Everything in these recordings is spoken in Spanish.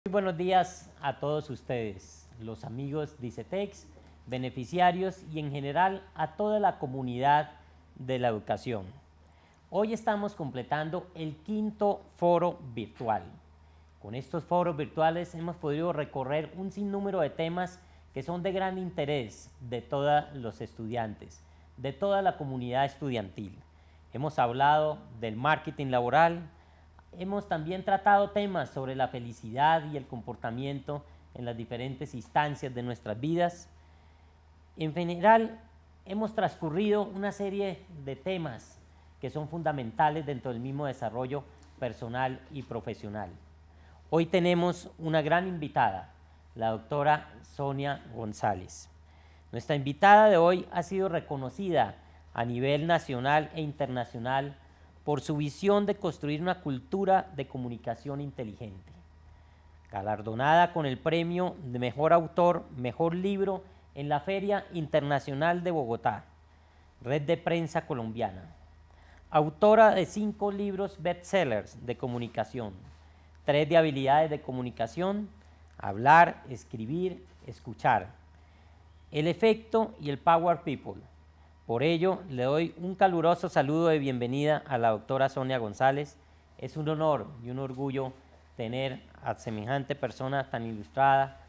Muy buenos días a todos ustedes, los amigos de ICETEX, beneficiarios y en general a toda la comunidad de la educación. Hoy estamos completando el quinto foro virtual. Con estos foros virtuales hemos podido recorrer un sinnúmero de temas que son de gran interés de todos los estudiantes, de toda la comunidad estudiantil. Hemos hablado del marketing laboral, hemos también tratado temas sobre la felicidad y el comportamiento en las diferentes instancias de nuestras vidas. En general, hemos transcurrido una serie de temas que son fundamentales dentro del mismo desarrollo personal y profesional. Hoy tenemos una gran invitada, la doctora Sonia González. Nuestra invitada de hoy ha sido reconocida a nivel nacional e internacional por su visión de construir una cultura de comunicación inteligente. Galardonada con el premio de Mejor Autor, Mejor Libro en la Feria Internacional de Bogotá, Red de Prensa Colombiana. Autora de 5 libros bestsellers de comunicación, 3 de habilidades de comunicación: hablar, escribir, escuchar, el efecto y el Power People. Por ello, le doy un caluroso saludo de bienvenida a la doctora Sonia González. Es un honor y un orgullo tener a semejante persona tan ilustrada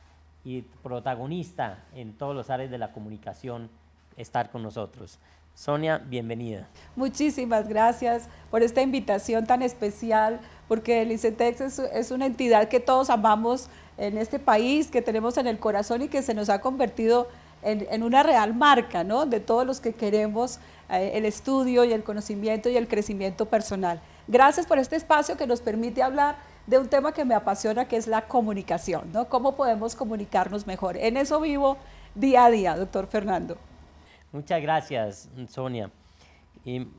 y protagonista en todos los áreas de la comunicación estar con nosotros. Sonia, bienvenida. Muchísimas gracias por esta invitación tan especial, porque el ICETEX es una entidad que todos amamos en este país, que tenemos en el corazón y que se nos ha convertido en una real marca, ¿no?, de todos los que queremos el estudio y el conocimiento y el crecimiento personal. Gracias por este espacio que nos permite hablar de un tema que me apasiona, que es la comunicación, ¿no? ¿Cómo podemos comunicarnos mejor? En eso vivo día a día, doctor Fernando. Muchas gracias, Sonia.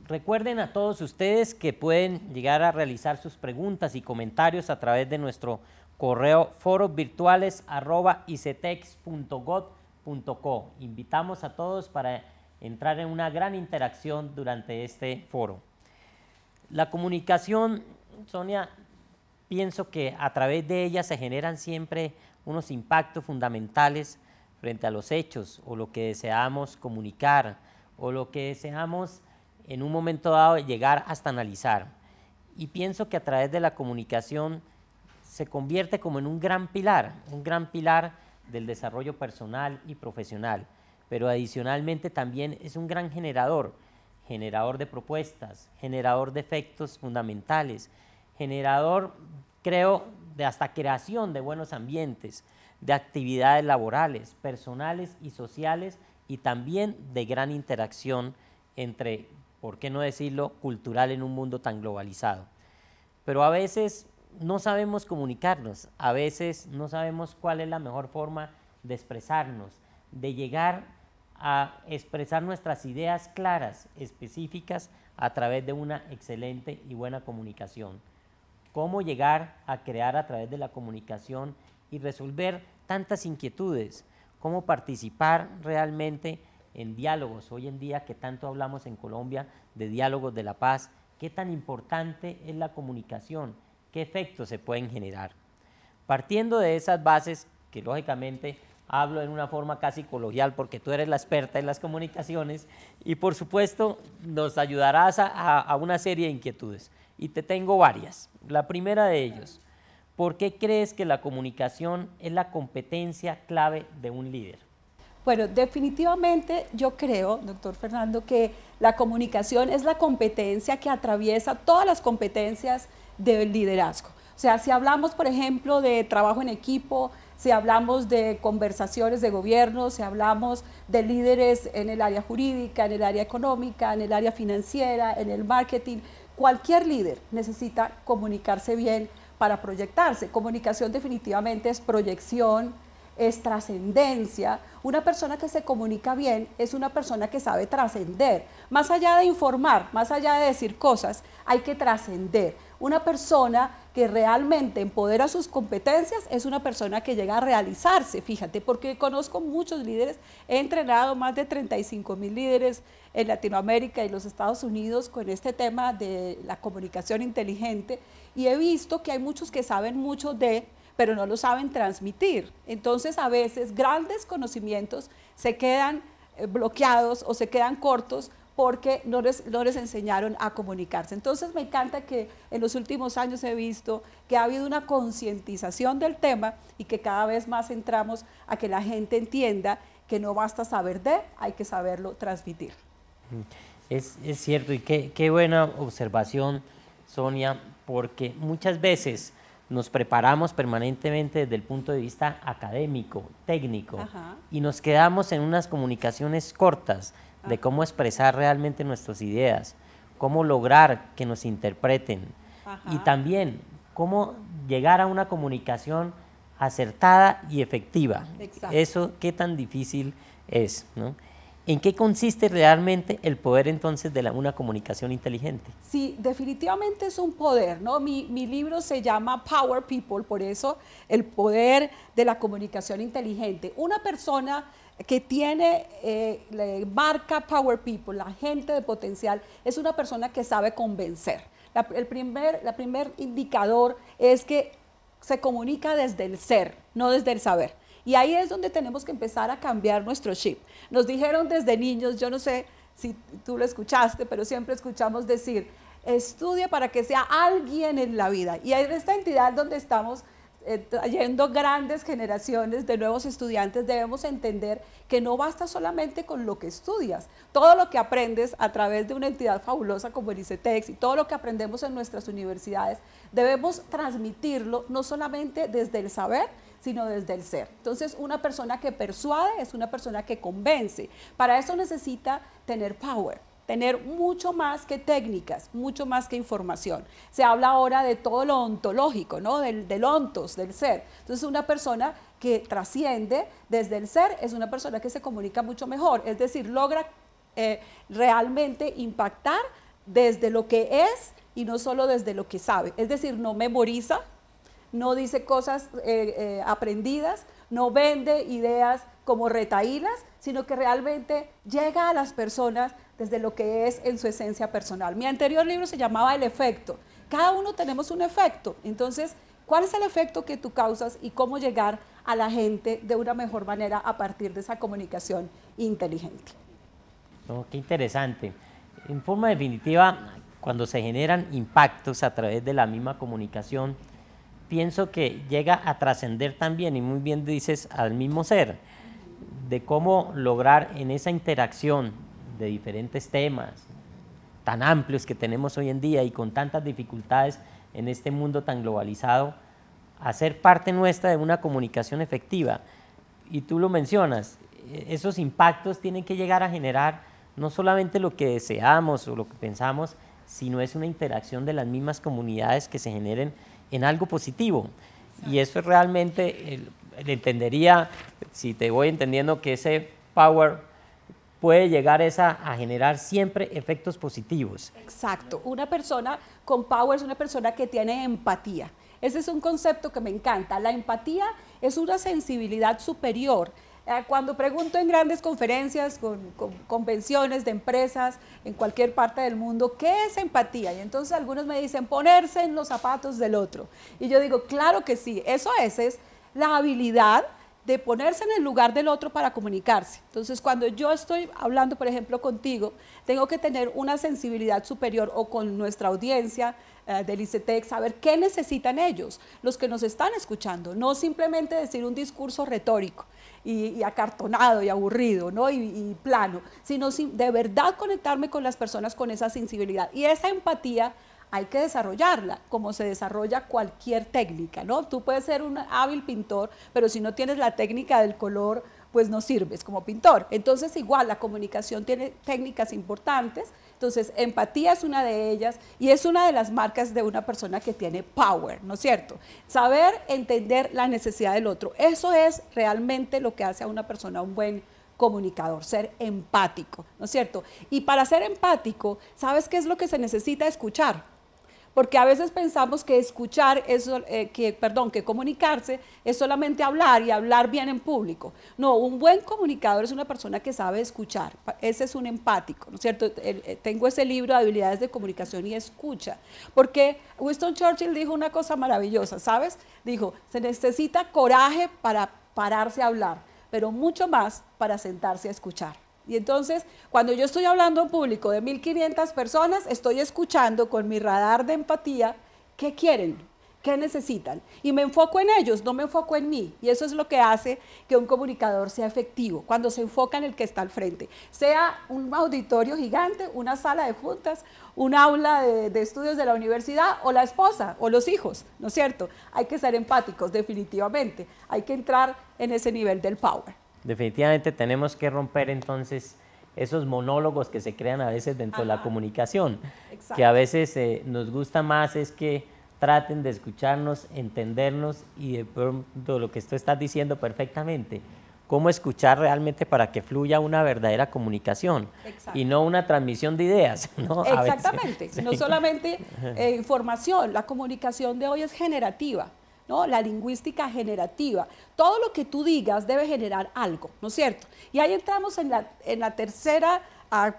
Recuerden a todos ustedes que pueden llegar a realizar sus preguntas y comentarios a través de nuestro correo forosvirtuales@icetex.gov.co. Invitamos a todos para entrar en una gran interacción durante este foro. La comunicación, Sonia, pienso que a través de ella se generan siempre unos impactos fundamentales frente a los hechos o lo que deseamos comunicar o lo que deseamos en un momento dado llegar hasta analizar. Y pienso que a través de la comunicación se convierte como en un gran pilar del desarrollo personal y profesional, pero adicionalmente también es un gran generador de propuestas, generador de efectos fundamentales, generador, creo, de hasta creación de buenos ambientes, de actividades laborales, personales y sociales, y también de gran interacción entre, por qué no decirlo, cultural en un mundo tan globalizado. Pero a veces no sabemos comunicarnos, a veces no sabemos cuál es la mejor forma de expresarnos, de llegar a expresar nuestras ideas claras, específicas, a través de una excelente y buena comunicación. Cómo llegar a crear a través de la comunicación y resolver tantas inquietudes, cómo participar realmente en diálogos, hoy en día que tanto hablamos en Colombia de diálogos de la paz, qué tan importante es la comunicación, qué efectos se pueden generar. Partiendo de esas bases, que lógicamente hablo en una forma casi coloquial porque tú eres la experta en las comunicaciones y por supuesto nos ayudarás a una serie de inquietudes. Y te tengo varias. La primera de ellos: ¿por qué crees que la comunicación es la competencia clave de un líder? Bueno, definitivamente yo creo, doctor Fernando, que la comunicación es la competencia que atraviesa todas las competencias del liderazgo. O sea, si hablamos, por ejemplo, de trabajo en equipo, si hablamos de conversaciones de gobierno, si hablamos de líderes en el área jurídica, en el área económica, en el área financiera, en el marketing, cualquier líder necesita comunicarse bien para proyectarse. Comunicación definitivamente es proyección, es trascendencia. Una persona que se comunica bien es una persona que sabe trascender. Más allá de informar, más allá de decir cosas, hay que trascender. Una persona que realmente empodera sus competencias es una persona que llega a realizarse, fíjate, porque conozco muchos líderes, he entrenado más de 35,000 líderes en Latinoamérica y los Estados Unidos con este tema de la comunicación inteligente, y he visto que hay muchos que saben mucho de, pero no lo saben transmitir. Entonces, a veces, grandes conocimientos se quedan bloqueados o se quedan cortos porque no les enseñaron a comunicarse. Entonces, me encanta que en los últimos años he visto que ha habido una concientización del tema y que cada vez más entramos a que la gente entienda que no basta saber hay que saberlo transmitir. Es cierto, y qué buena observación, Sonia, porque muchas veces nos preparamos permanentemente desde el punto de vista académico, técnico, y nos quedamos en unas comunicaciones cortas de cómo expresar realmente nuestras ideas, cómo lograr que nos interpreten, y también cómo llegar a una comunicación acertada y efectiva. Exacto. Eso qué tan difícil es, ¿no? ¿En qué consiste realmente el poder entonces de una comunicación inteligente? Sí, definitivamente es un poder, ¿no? Mi libro se llama Power People, por eso el poder de la comunicación inteligente. Una persona que tiene, marca Power People, la gente de potencial, es una persona que sabe convencer. El primer indicador es que se comunica desde el ser, no desde el saber. Y ahí es donde tenemos que empezar a cambiar nuestro chip. Nos dijeron desde niños, yo no sé si tú lo escuchaste, pero siempre escuchamos decir, estudia para que sea alguien en la vida. Y en esta entidad donde estamos trayendo grandes generaciones de nuevos estudiantes, debemos entender que no basta solamente con lo que estudias. Todo lo que aprendes a través de una entidad fabulosa como el ICETEX y todo lo que aprendemos en nuestras universidades, debemos transmitirlo no solamente desde el saber, sino desde el ser. Entonces, una persona que persuade es una persona que convence. Para eso necesita tener power, tener mucho más que técnicas, mucho más que información. Se habla ahora de todo lo ontológico, ¿no? Del ontos, del ser. Entonces, una persona que trasciende desde el ser es una persona que se comunica mucho mejor, es decir, logra realmente impactar desde lo que es y no solo desde lo que sabe. Es decir, no memoriza, no dice cosas aprendidas, no vende ideas como retahílas, sino que realmente llega a las personas desde lo que es en su esencia personal. Mi anterior libro se llamaba El Efecto. Cada uno tenemos un efecto. Entonces, ¿cuál es el efecto que tú causas y cómo llegar a la gente de una mejor manera a partir de esa comunicación inteligente? Oh, qué interesante. En forma definitiva, cuando se generan impactos a través de la misma comunicación, pienso que llega a trascender también, y muy bien dices, al mismo ser, de cómo lograr en esa interacción de diferentes temas tan amplios que tenemos hoy en día y con tantas dificultades en este mundo tan globalizado, hacer parte nuestra de una comunicación efectiva. Y tú lo mencionas, esos impactos tienen que llegar a generar no solamente lo que deseamos o lo que pensamos, sino es una interacción de las mismas comunidades que se generen en algo positivo. Y eso es realmente, entendería, si te voy entendiendo, que ese power puede llegar a generar siempre efectos positivos. Exacto. Una persona con power es una persona que tiene empatía. Ese es un concepto que me encanta. La empatía es una sensibilidad superior. Cuando pregunto en grandes conferencias, con convenciones de empresas en cualquier parte del mundo, ¿qué es empatía? Y entonces algunos me dicen, ponerse en los zapatos del otro. Y yo digo, claro que sí, eso es la habilidad de ponerse en el lugar del otro para comunicarse. Entonces, cuando yo estoy hablando, por ejemplo, contigo, tengo que tener una sensibilidad superior, o con nuestra audiencia del ICETEX, saber qué necesitan ellos, los que nos están escuchando, no simplemente decir un discurso retórico y acartonado y aburrido, ¿no? y plano, sino de verdad conectarme con las personas con esa sensibilidad. Y esa empatía hay que desarrollarla, como se desarrolla cualquier técnica, ¿no? Tú puedes ser un hábil pintor, pero si no tienes la técnica del color, pues no sirves como pintor. Entonces, igual, la comunicación tiene técnicas importantes. Entonces, empatía es una de ellas y es una de las marcas de una persona que tiene power, ¿no es cierto? Saber entender la necesidad del otro. Eso es realmente lo que hace a una persona un buen comunicador, ser empático, ¿no es cierto? Y para ser empático, ¿sabes qué es lo que se necesita? Escuchar. porque a veces pensamos que escuchar, que comunicarse es solamente hablar y hablar bien en público. No, un buen comunicador es una persona que sabe escuchar, ese es un empático, ¿no es cierto? Tengo ese libro de habilidades de comunicación y escucha, porque Winston Churchill dijo una cosa maravillosa, ¿sabes? Dijo, se necesita coraje para pararse a hablar, pero mucho más para sentarse a escuchar. Y entonces, cuando yo estoy hablando en público de 1.500 personas, estoy escuchando con mi radar de empatía qué quieren, qué necesitan. Y me enfoco en ellos, no me enfoco en mí. Y eso es lo que hace que un comunicador sea efectivo, cuando se enfoca en el que está al frente. Sea un auditorio gigante, una sala de juntas, un aula de estudios de la universidad, o la esposa, o los hijos, ¿no es cierto? Hay que ser empáticos, definitivamente. Hay que entrar en ese nivel del power. Definitivamente tenemos que romper entonces esos monólogos que se crean a veces dentro de la comunicación, Exacto. que a veces nos gusta más es que traten de escucharnos, entendernos y de pronto lo que tú estás diciendo perfectamente, cómo escuchar realmente para que fluya una verdadera comunicación. Exacto. Y no una transmisión de ideas, ¿no? Exactamente, veces, no sí. solamente información, la comunicación de hoy es generativa, ¿no? La lingüística generativa. Todo lo que tú digas debe generar algo, ¿no es cierto? Y ahí entramos en la tercera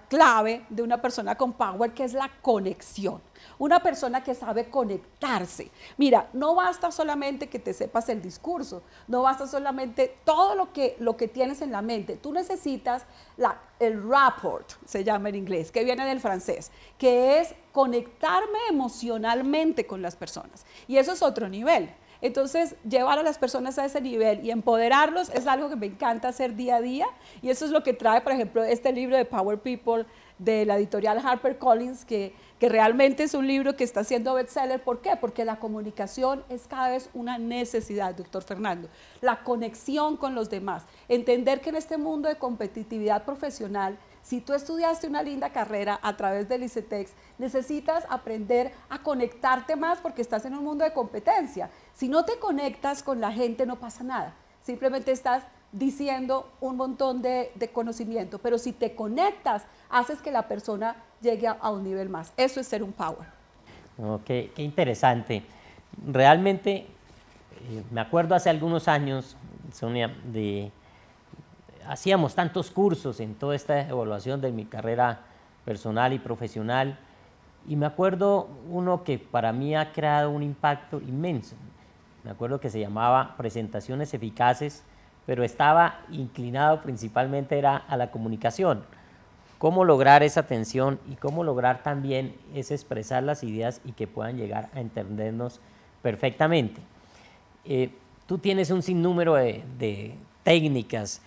clave de una persona con power, que es la conexión. Una persona que sabe conectarse. Mira, no basta solamente que te sepas el discurso, no basta solamente todo lo que tienes en la mente. Tú necesitas el rapport, se llama en inglés, que viene del francés, que es conectarme emocionalmente con las personas. Y eso es otro nivel. Entonces, llevar a las personas a ese nivel y empoderarlos es algo que me encanta hacer día a día, y eso es lo que trae, por ejemplo, este libro de Power People de la editorial HarperCollins, que realmente es un libro que está siendo bestseller. ¿Por qué? Porque la comunicación es cada vez una necesidad, doctor Fernando. La conexión con los demás. Entender que en este mundo de competitividad profesional, si tú estudiaste una linda carrera a través del ICETEX, necesitas aprender a conectarte más porque estás en un mundo de competencia. Si no te conectas con la gente, no pasa nada. Simplemente estás diciendo un montón de conocimiento, pero si te conectas, haces que la persona llegue a un nivel más. Eso es ser un power. Oh, qué interesante. Realmente, me acuerdo hace algunos años, Sonia, hacíamos tantos cursos en toda esta evaluación de mi carrera personal y profesional, y me acuerdo uno que para mí ha creado un impacto inmenso. Me acuerdo que se llamaba Presentaciones Eficaces, pero estaba inclinado principalmente era a la comunicación. Cómo lograr esa atención y cómo lograr también es expresar las ideas y que puedan llegar a entendernos perfectamente. Tú tienes un sinnúmero de técnicas.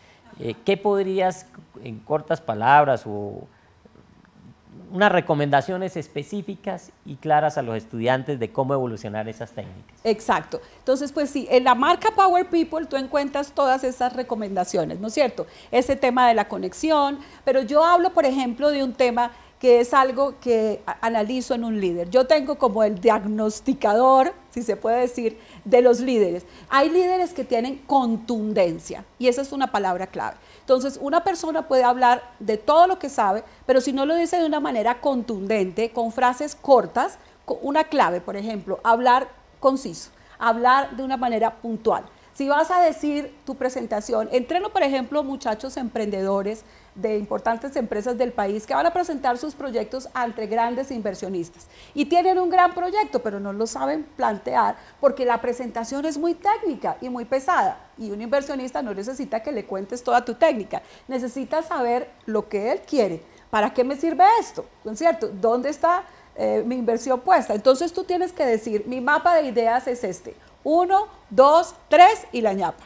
¿Qué podrías, en cortas palabras o unas recomendaciones específicas y claras a los estudiantes de cómo evolucionar esas técnicas? Exacto. Entonces, pues sí, en la marca Power People tú encuentras todas esas recomendaciones, ¿no es cierto? Ese tema de la conexión, pero yo hablo, por ejemplo, de un tema que es algo que analizo en un líder. Yo tengo como el diagnosticador, si se puede decir, de los líderes. Hay líderes que tienen contundencia, y esa es una palabra clave. Entonces, una persona puede hablar de todo lo que sabe, pero si no lo dice de una manera contundente, con frases cortas, una clave, por ejemplo, hablar conciso, hablar de una manera puntual. Si vas a decir tu presentación, entreno, por ejemplo, muchachos emprendedores de importantes empresas del país que van a presentar sus proyectos ante grandes inversionistas y tienen un gran proyecto, pero no lo saben plantear porque la presentación es muy técnica y muy pesada, y un inversionista no necesita que le cuentes toda tu técnica, necesita saber lo que él quiere. ¿Para qué me sirve esto? ¿No es cierto? ¿Dónde está mi inversión puesta? Entonces tú tienes que decir, mi mapa de ideas es este: 1, 2, 3 y la ñapa.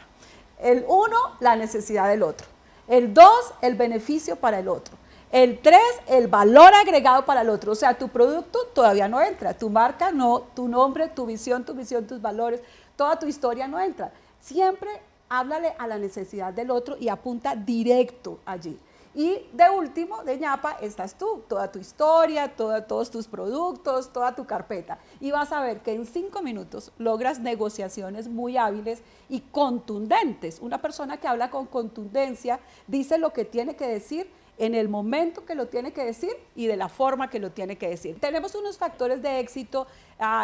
El 1, la necesidad del otro. El 2, el beneficio para el otro. El 3, el valor agregado para el otro. O sea, tu producto todavía no entra, tu marca no, tu nombre, tu visión, tus valores, toda tu historia no entra. Siempre háblale a la necesidad del otro y apunta directo allí. Y de último, de ñapa, estás tú, toda tu historia, todos tus productos, toda tu carpeta. Y vas a ver que en 5 minutos logras negociaciones muy hábiles y contundentes. Una persona que habla con contundencia dice lo que tiene que decir en el momento que lo tiene que decir y de la forma que lo tiene que decir. Tenemos unos factores de éxito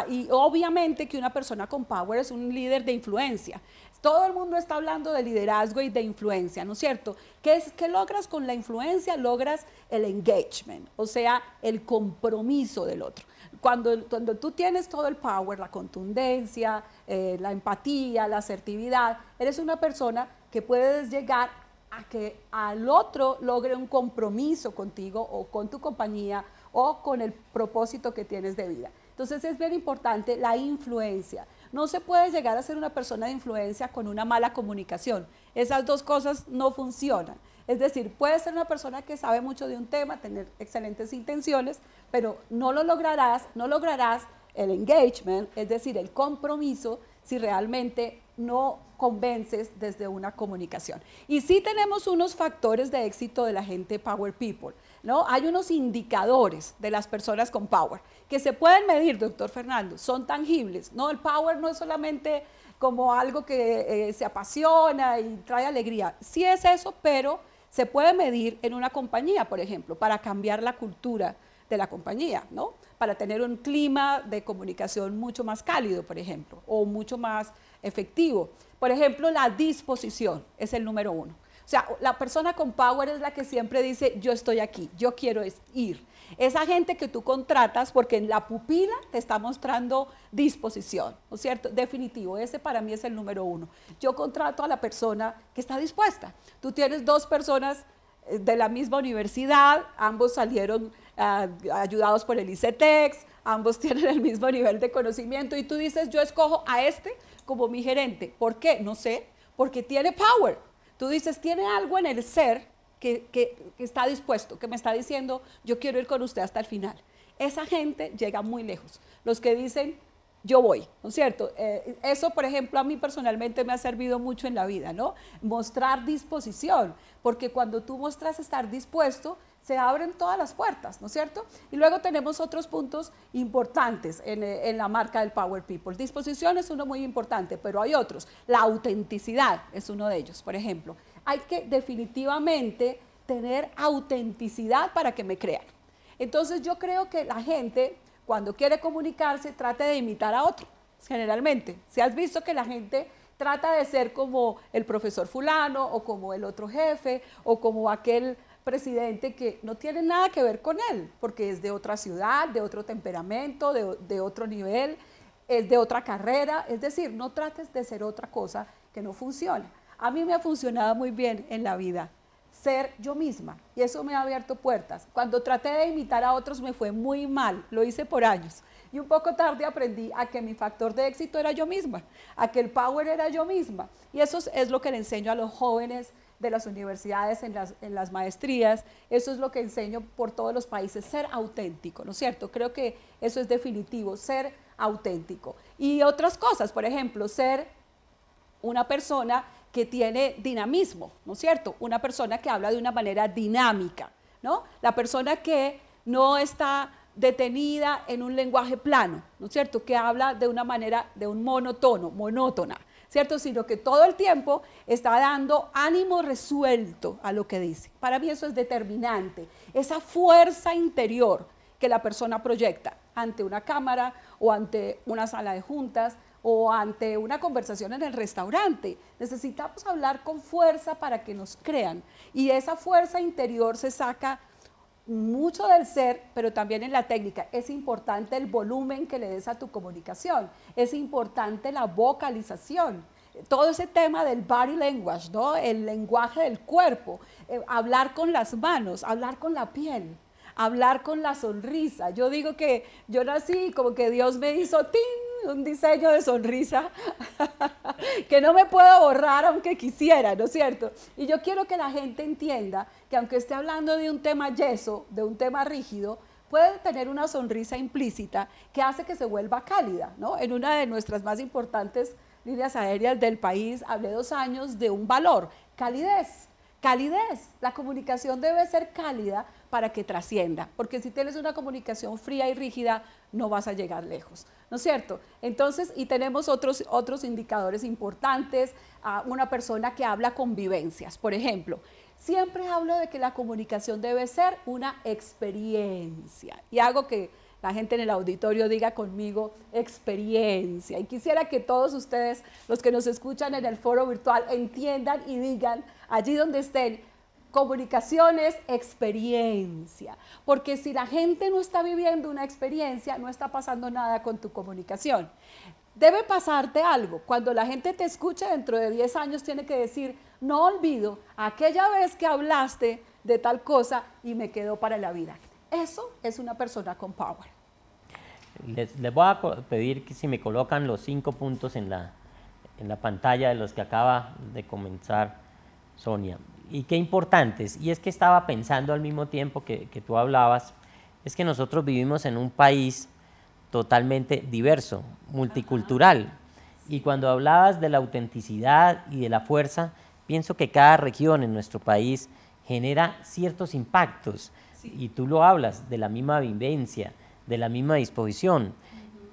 y obviamente que una persona con power es un líder de influencia. Todo el mundo está hablando de liderazgo y de influencia, ¿no es cierto? ¿Qué logras con la influencia? Logras el engagement, o sea, el compromiso del otro. Cuando tú tienes todo el power, la contundencia, la empatía, la asertividad, eres una persona que puedes llegar a que al otro logre un compromiso contigo o con tu compañía o con el propósito que tienes de vida. Entonces es bien importante la influencia. No se puede llegar a ser una persona de influencia con una mala comunicación. Esas dos cosas no funcionan. Es decir, puedes ser una persona que sabe mucho de un tema, tener excelentes intenciones, pero no lograrás el engagement, es decir, el compromiso, si realmente no convences desde una comunicación. Y sí tenemos unos factores de éxito de la gente Power People, ¿no? Hay unos indicadores de las personas con Power que se pueden medir, doctor Fernando, son tangibles, ¿no? El Power no es solamente como algo que se apasiona y trae alegría. Sí es eso, pero se puede medir en una compañía, por ejemplo, para cambiar la cultura de la compañía, ¿no? Para tener un clima de comunicación mucho más cálido, por ejemplo, o mucho más efectivo. Por ejemplo, la disposición es el número 1. O sea, la persona con power es la que siempre dice, yo estoy aquí, yo quiero ir. Esa gente que tú contratas porque en la pupila te está mostrando disposición, ¿no es cierto? Definitivo, ese para mí es el número 1. Yo contrato a la persona que está dispuesta. Tú tienes 2 personas de la misma universidad, ambos salieron ayudados por el ICETEX, ambos tienen el mismo nivel de conocimiento y tú dices, yo escojo a este como mi gerente. ¿Por qué? No sé, porque tiene power. Tú dices, tiene algo en el ser que está dispuesto, que me está diciendo, yo quiero ir con usted hasta el final. Esa gente llega muy lejos. Los que dicen, yo voy, ¿no es cierto? Eso, por ejemplo, a mí personalmente me ha servido mucho en la vida, ¿no? Mostrar disposición, porque cuando tú muestras estar dispuesto, se abren todas las puertas, ¿no es cierto? Y luego tenemos otros puntos importantes en la marca del Power People. Disposición es uno muy importante, pero hay otros. La autenticidad es uno de ellos, por ejemplo. Hay que definitivamente tener autenticidad para que me crean. Entonces yo creo que la gente, cuando quiere comunicarse, trata de imitar a otro, generalmente. Si has visto que la gente trata de ser como el profesor fulano, o como el otro jefe, o como aquel presidente que no tiene nada que ver con él, porque es de otra ciudad, de otro temperamento, de otro nivel, es de otra carrera. Es decir, no trates de ser otra cosa que no funciona. A mí me ha funcionado muy bien en la vida ser yo misma, y eso me ha abierto puertas. Cuando traté de imitar a otros me fue muy mal, lo hice por años, y un poco tarde aprendí a que mi factor de éxito era yo misma, a que el power era yo misma, y eso es lo que le enseño a los jóvenes de las universidades, en las maestrías. Eso es lo que enseño por todos los países, ser auténtico, ¿no es cierto? Creo que eso es definitivo, ser auténtico. Y otras cosas, por ejemplo, ser una persona que tiene dinamismo, ¿no es cierto? Una persona que habla de una manera dinámica, ¿no? La persona que no está detenida en un lenguaje plano, ¿no es cierto? Que habla de una manera, de un monótona, ¿cierto? Sino que todo el tiempo está dando ánimo resuelto a lo que dice. Para mí eso es determinante, esa fuerza interior que la persona proyecta ante una cámara o ante una sala de juntas o ante una conversación en el restaurante. Necesitamos hablar con fuerza para que nos crean, y esa fuerza interior se saca mucho del ser, pero también en la técnica. Es importante el volumen que le des a tu comunicación, es importante la vocalización, todo ese tema del body language, ¿no? El lenguaje del cuerpo, hablar con las manos, hablar con la piel, hablar con la sonrisa. Yo digo que yo nací como que Dios me hizo ¡ting! Un diseño de sonrisa que no me puedo borrar aunque quisiera, ¿no es cierto? Y yo quiero que la gente entienda que aunque esté hablando de un tema yeso, de un tema rígido, puede tener una sonrisa implícita que hace que se vuelva cálida, ¿no? En una de nuestras más importantes líneas aéreas del país hablé 2 años de un valor, calidez. Calidez, la comunicación debe ser cálida para que trascienda, porque si tienes una comunicación fría y rígida, no vas a llegar lejos, ¿no es cierto? Entonces, y tenemos otros indicadores importantes, una persona que habla con vivencias, por ejemplo, siempre hablo de que la comunicación debe ser una experiencia. Y hago que la gente en el auditorio diga conmigo experiencia. Y quisiera que todos ustedes, los que nos escuchan en el foro virtual, entiendan y digan allí donde estén, comunicación es experiencia. Porque si la gente no está viviendo una experiencia, no está pasando nada con tu comunicación. Debe pasarte algo. Cuando la gente te escuche dentro de 10 años, tiene que decir, no olvido aquella vez que hablaste de tal cosa y me quedó para la vida. Eso es una persona con power. Les voy a pedir que si me colocan los 5 puntos en la pantalla de los que acaba de comenzar Sonia. Y qué importantes. Y es que estaba pensando al mismo tiempo que tú hablabas, es que nosotros vivimos en un país totalmente diverso, multicultural. Y cuando hablabas de la autenticidad y de la fuerza, pienso que cada región en nuestro país genera ciertos impactos. Sí. Y tú lo hablas de la misma vivencia, de la misma disposición.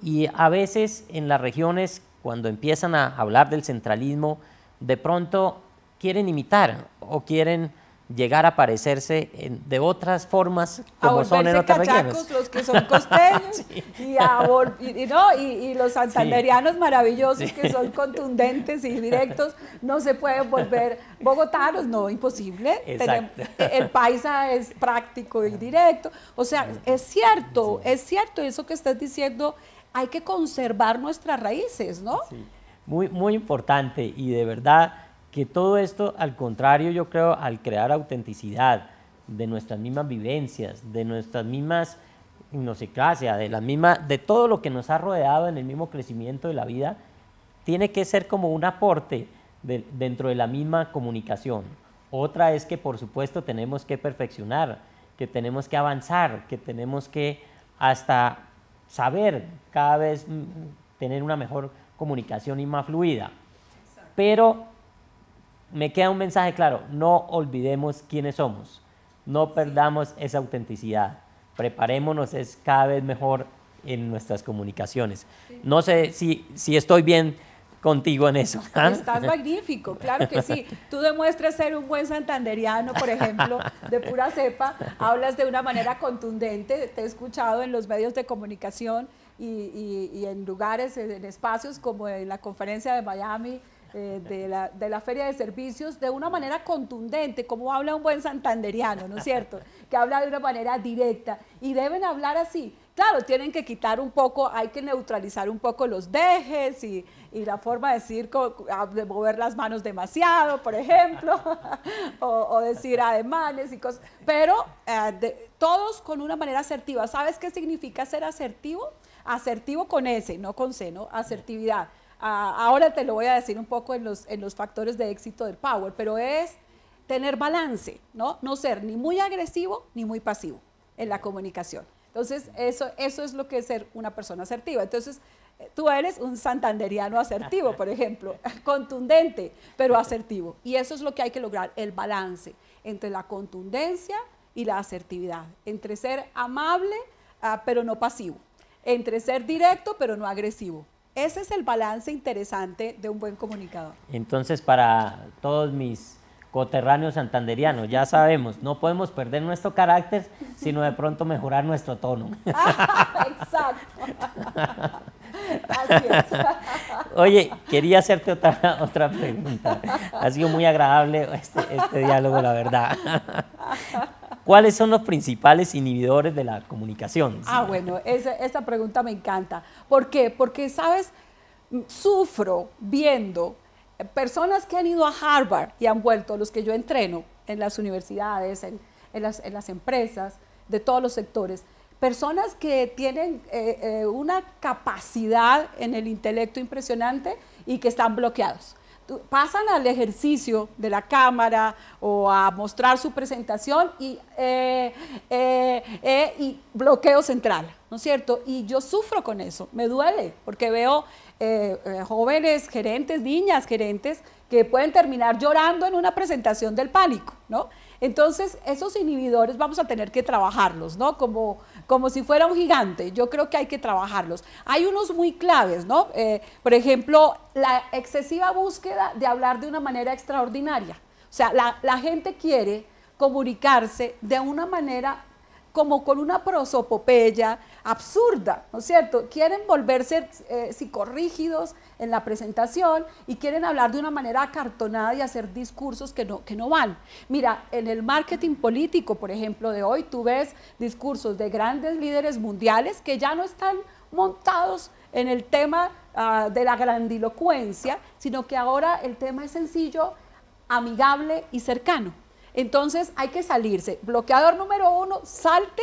Y a veces en las regiones, cuando empiezan a hablar del centralismo, de pronto quieren imitar o quieren llegar a parecerse de otras formas como son en otras regiones. Los que son costeños sí. y los santanderianos sí. maravillosos sí. que son contundentes y directos, no se pueden volver bogotanos, no, imposible. El paisa es práctico y directo, o sea, es cierto eso que estás diciendo, hay que conservar nuestras raíces, ¿no? Sí. Muy importante y de verdad que todo esto, al contrario, yo creo, al crear autenticidad de nuestras mismas vivencias, de nuestras mismas idiosincrasia, de todo lo que nos ha rodeado en el mismo crecimiento de la vida, tiene que ser como un aporte dentro de la misma comunicación. Otra es que, por supuesto, tenemos que perfeccionar, que tenemos que avanzar, que tenemos que hasta saber cada vez tener una mejor comunicación y más fluida. Pero me queda un mensaje claro, no olvidemos quiénes somos, no perdamos esa autenticidad, preparémonos es cada vez mejor en nuestras comunicaciones. No sé si estoy bien contigo en eso. ¿Ah? Estás magnífico, claro que sí. Tú demuestras ser un buen santanderiano, por ejemplo, de pura cepa, hablas de una manera contundente, te he escuchado en los medios de comunicación y en lugares, en espacios como en la conferencia de Miami, de la Feria de Servicios, de una manera contundente, como habla un buen santanderiano, ¿no es cierto? Que habla de una manera directa y deben hablar así. Claro, tienen que quitar un poco, hay que neutralizar un poco los dejes y la forma de decir, de mover las manos demasiado, por ejemplo, o decir ademanes y cosas, pero todos con una manera asertiva. ¿Sabes qué significa ser asertivo? Asertivo con S, no con C, ¿no? Asertividad. Ahora te lo voy a decir un poco en los factores de éxito del Power, pero es tener balance, ¿no? No ser ni muy agresivo ni muy pasivo en la comunicación. Entonces, eso es lo que es ser una persona asertiva. Entonces, tú eres un santanderiano asertivo, por ejemplo, contundente, pero asertivo. Y eso es lo que hay que lograr, el balance entre la contundencia y la asertividad, entre ser amable, pero no pasivo, entre ser directo, pero no agresivo. Ese es el balance interesante de un buen comunicador. Entonces, para todos mis coterráneos santanderianos, ya sabemos, no podemos perder nuestro carácter, sino de pronto mejorar nuestro tono. Exacto. Así es. Oye, quería hacerte otra pregunta. Ha sido muy agradable este diálogo, la verdad. ¿Cuáles son los principales inhibidores de la comunicación? Bueno, esa pregunta me encanta. ¿Por qué? Porque, ¿sabes? Sufro viendo personas que han ido a Harvard y han vuelto, los que yo entreno en las universidades, en las empresas, de todos los sectores, personas que tienen una capacidad en el intelecto impresionante y que están bloqueados. Pasan al ejercicio de la cámara o a mostrar su presentación y bloqueo central, ¿no es cierto? Y yo sufro con eso, me duele, porque veo jóvenes gerentes, niñas gerentes, que pueden terminar llorando en una presentación del pánico, ¿no? Entonces, esos inhibidores vamos a tener que trabajarlos, ¿no? Como si fuera un gigante, yo creo que hay que trabajarlos. Hay unos muy claves, ¿no? Por ejemplo, la excesiva búsqueda de hablar de una manera extraordinaria. O O sea, la gente quiere comunicarse de una manera como con una prosopopeya absurda, ¿no es cierto? Quieren volverse psicorrígidos en la presentación y quieren hablar de una manera acartonada y hacer discursos que no van. Mira, en el marketing político, por ejemplo, de hoy, tú ves discursos de grandes líderes mundiales que ya no están montados en el tema de la grandilocuencia, sino que ahora el tema es sencillo, amigable y cercano. Entonces hay que salirse. Bloqueador número 1, salte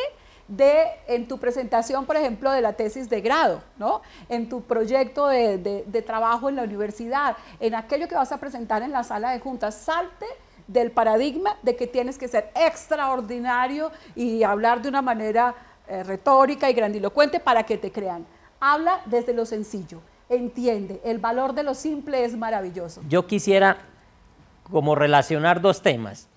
en tu presentación, por ejemplo, de la tesis de grado, ¿no? En tu proyecto de trabajo en la universidad, en aquello que vas a presentar en la sala de juntas, salte del paradigma de que tienes que ser extraordinario y hablar de una manera retórica y grandilocuente para que te crean. Habla desde lo sencillo, entiende, el valor de lo simple es maravilloso. Yo quisiera como relacionar dos temas.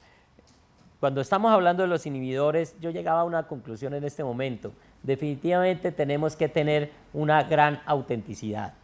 Cuando estamos hablando de los inhibidores, yo llegaba a una conclusión en este momento. Definitivamente tenemos que tener una gran autenticidad.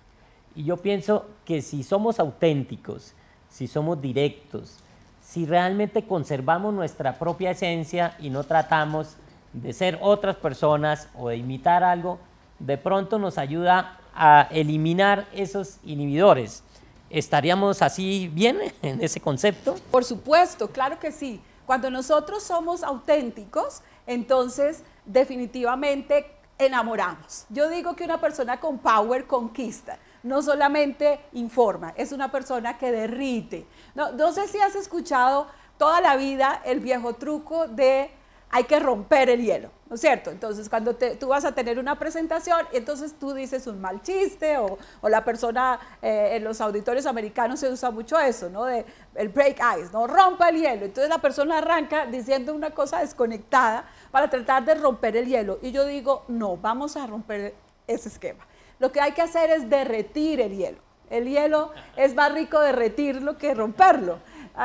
Y yo pienso que si somos auténticos, si somos directos, si realmente conservamos nuestra propia esencia y no tratamos de ser otras personas o de imitar algo, de pronto nos ayuda a eliminar esos inhibidores. ¿Estaríamos así bien en ese concepto? Por supuesto, claro que sí. Cuando nosotros somos auténticos, entonces definitivamente enamoramos. Yo digo que una persona con power conquista, no solamente informa, es una persona que derrite. No sé si has escuchado toda la vida el viejo truco de hay que romper el hielo, ¿no es cierto? Entonces, cuando tú vas a tener una presentación, entonces tú dices un mal chiste o la persona, en los auditorios americanos se usa mucho eso, ¿no? El break ice, ¿no? Rompa el hielo. Entonces, la persona arranca diciendo una cosa desconectada para tratar de romper el hielo. Y yo digo, no, vamos a romper ese esquema. Lo que hay que hacer es derretir el hielo. El hielo es más rico derretirlo que romperlo.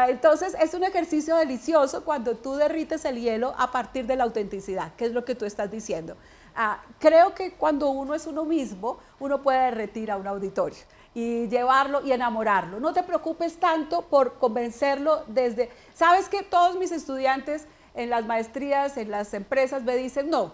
Entonces es un ejercicio delicioso cuando tú derrites el hielo a partir de la autenticidad, que es lo que tú estás diciendo. Creo que cuando uno es uno mismo, uno puede derretir a un auditorio y llevarlo y enamorarlo. No te preocupes tanto por convencerlo desde... ¿Sabes que todos mis estudiantes en las maestrías, en las empresas me dicen, no,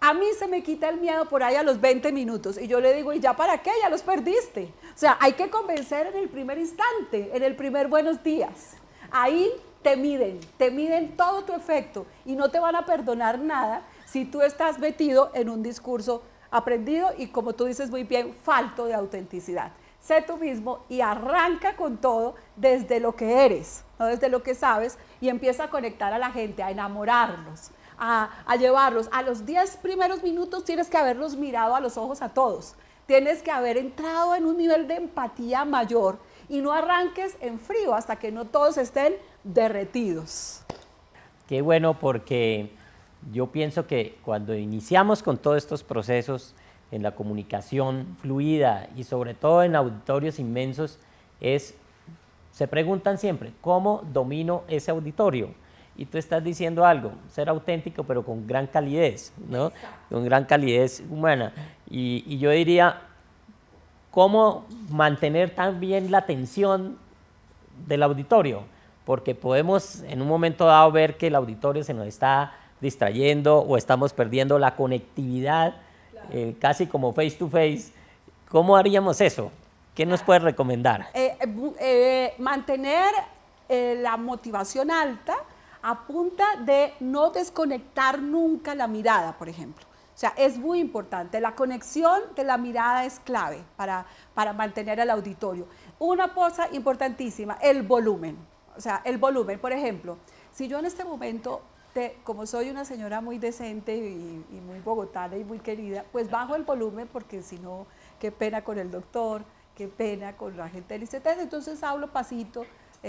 a mí se me quita el miedo por ahí a los 20 minutos. Y yo le digo, ¿y ya para qué? Ya los perdiste. O sea, hay que convencer en el primer instante, en el primer buenos días. Ahí te miden todo tu efecto y no te van a perdonar nada si tú estás metido en un discurso aprendido y, como tú dices muy bien, falto de autenticidad. Sé tú mismo y arranca con todo desde lo que eres, no desde lo que sabes, y empieza a conectar a la gente, a enamorarlos, a llevarlos. A los 10 primeros minutos tienes que haberlos mirado a los ojos a todos. Tienes que haber entrado en un nivel de empatía mayor y no arranques en frío hasta que no todos estén derretidos. Qué bueno, porque yo pienso que cuando iniciamos con todos estos procesos en la comunicación fluida y sobre todo en auditorios inmensos, se preguntan siempre, ¿cómo domino ese auditorio? Y tú estás diciendo algo, ser auténtico pero con gran calidez, ¿no? Con gran calidez humana. Y yo diría, ¿cómo mantener también la atención del auditorio? Porque podemos en un momento dado ver que el auditorio se nos está distrayendo o estamos perdiendo la conectividad, claro. Casi como face to face. ¿Cómo haríamos eso? ¿Qué nos puedes recomendar? Mantener la motivación alta a punta de no desconectar nunca la mirada, por ejemplo. O sea, es muy importante. La conexión de la mirada es clave para mantener al auditorio. Una cosa importantísima, el volumen. O sea, el volumen. Por ejemplo, si yo en este momento, como soy una señora muy decente y muy bogotana y muy querida, pues bajo el volumen porque si no, qué pena con el doctor, qué pena con la gente del ICT. Entonces hablo pasito,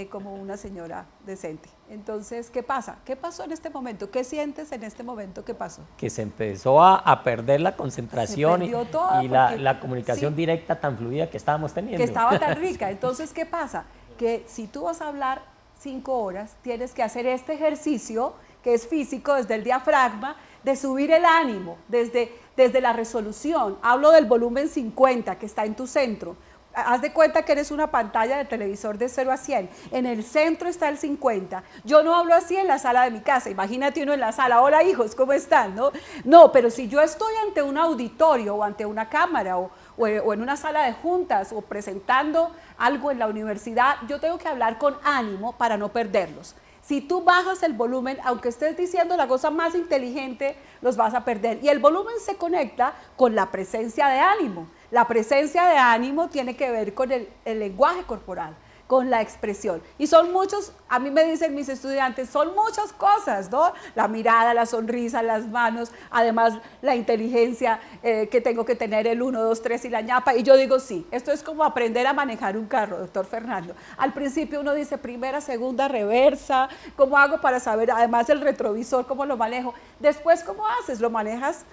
como una señora decente. Entonces, ¿qué pasa? ¿Qué pasó en este momento? ¿Qué sientes en este momento? ¿Qué pasó? Que se empezó a perder la concentración y porque, la comunicación directa tan fluida que estábamos teniendo. Que estaba tan rica. Entonces, ¿qué pasa? Que si tú vas a hablar 5 horas, tienes que hacer este ejercicio, que es físico, desde el diafragma, de subir el ánimo, desde la resolución. Hablo del volumen 50, que está en tu centro. haz de cuenta que eres una pantalla de televisor de 0 a 100. En el centro está el 50. Yo no hablo así en la sala de mi casa. Imagínate uno en la sala, hola hijos, ¿cómo están? No, pero si yo estoy ante un auditorio o ante una cámara o en una sala de juntas o presentando algo en la universidad, yo tengo que hablar con ánimo para no perderlos. Si tú bajas el volumen, aunque estés diciendo la cosa más inteligente, los vas a perder. Y el volumen se conecta con la presencia de ánimo. La presencia de ánimo tiene que ver con el lenguaje corporal, con la expresión. Y son muchos, a mí me dicen mis estudiantes, son muchas cosas, ¿no? La mirada, la sonrisa, las manos, además la inteligencia que tengo que tener, el 1, 2, 3 y la ñapa. Y yo digo, sí, esto es como aprender a manejar un carro, doctor Fernando. Al principio uno dice primera, segunda, reversa, ¿cómo hago para saber? Además el retrovisor, ¿cómo lo manejo? Después, ¿cómo haces? Lo manejas